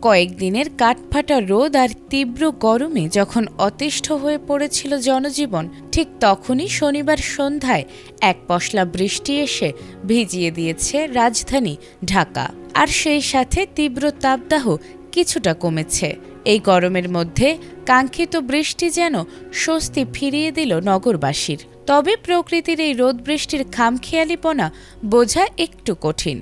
কয়েকদিনের কাঠফাটা রোদ আর তীব্র গরমে যখন অতিষ্ঠ হয়ে পড়েছিল জনজীবন, ঠিক তখনই শনিবার সন্ধ্যায় এক পশলা বৃষ্টি এসে ভিজিয়ে দিয়েছে রাজধানী ঢাকা। আর সেই সাথে তীব্র তাপদাহ কিছুটা কমেছে। এই গরমের মধ্যে কাঙ্ক্ষিত বৃষ্টি যেন স্বস্তি ফিরিয়ে দিল নগরবাসীর। তবে প্রকৃতির এই রোদ বৃষ্টির খামখেয়ালিপনা বোঝা একটু কঠিন।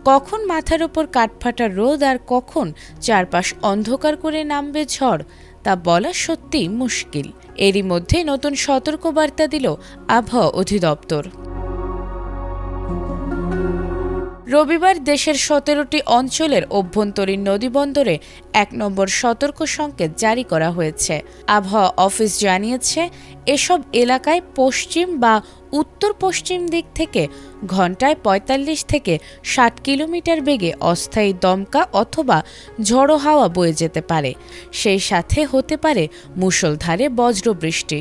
কখন মাথার ওপর কাঠফাটা রোদ আর কখন চারপাশ অন্ধকার করে নামবে ঝড়, তা বলা সত্যিই মুশকিল। এরই মধ্যে নতুন সতর্কবার্তা দিল আবহাওয়া অধিদপ্তর। রবিবার দেশের ১৭টি অঞ্চলের অভ্যন্তরীণ নদীবন্দরে ১ নম্বর সতর্ক সংকেত জারি করা হয়েছে। আবহাওয়া অফিস জানিয়েছে, এসব এলাকায় পশ্চিম বা উত্তর পশ্চিম দিক থেকে ঘণ্টায় ৪৫ থেকে ৬০ কিলোমিটার বেগে অস্থায়ী দমকা অথবা ঝড়ো হাওয়া বয়ে যেতে পারে। সেই সাথে হতে পারে মুষলধারে বজ্রবৃষ্টি।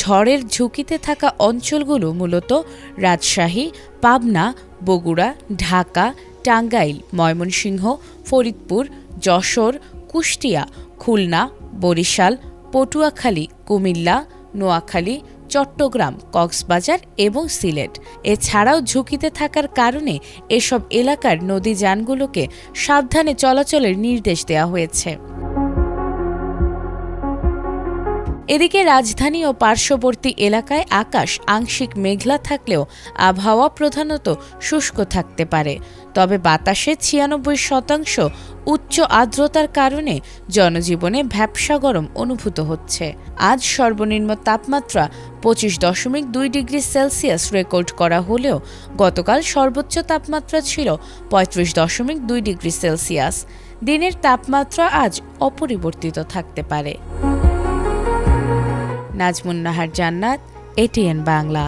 ঝড়ের ঝুঁকিতে থাকা অঞ্চলগুলো মূলত রাজশাহী, পাবনা, বগুড়া, ঢাকা, টাঙ্গাইল, ময়মনসিংহ, ফরিদপুর, যশোর, কুষ্টিয়া, খুলনা, বরিশাল, পটুয়াখালী, কুমিল্লা, নোয়াখালী, চট্টগ্রাম, কক্সবাজার এবং সিলেট। এছাড়াও ঝুঁকিতে থাকার কারণে এসব এলাকার নদীযানগুলোকে সাবধানে চলাচলের নির্দেশ দেওয়া হয়েছে। এদিকে রাজধানী ও পার্শ্ববর্তী এলাকায় আকাশ আংশিক মেঘলা থাকলেও আবহাওয়া প্রধানত শুষ্ক থাকতে পারে। তবে বাতাসে ৯৬% উচ্চ আর্দ্রতার কারণে জনজীবনে ভ্যাপসা গরম অনুভূত হচ্ছে। আজ সর্বনিম্ন তাপমাত্রা ২৫.২ ডিগ্রি সেলসিয়াস রেকর্ড করা হলেও গতকাল সর্বোচ্চ তাপমাত্রা ছিল ৩৫.২ ডিগ্রি সেলসিয়াস। দিনের তাপমাত্রা আজ অপরিবর্তিত থাকতে পারে। নাজমুন নাহার জান্নাত, এটিএন বাংলা।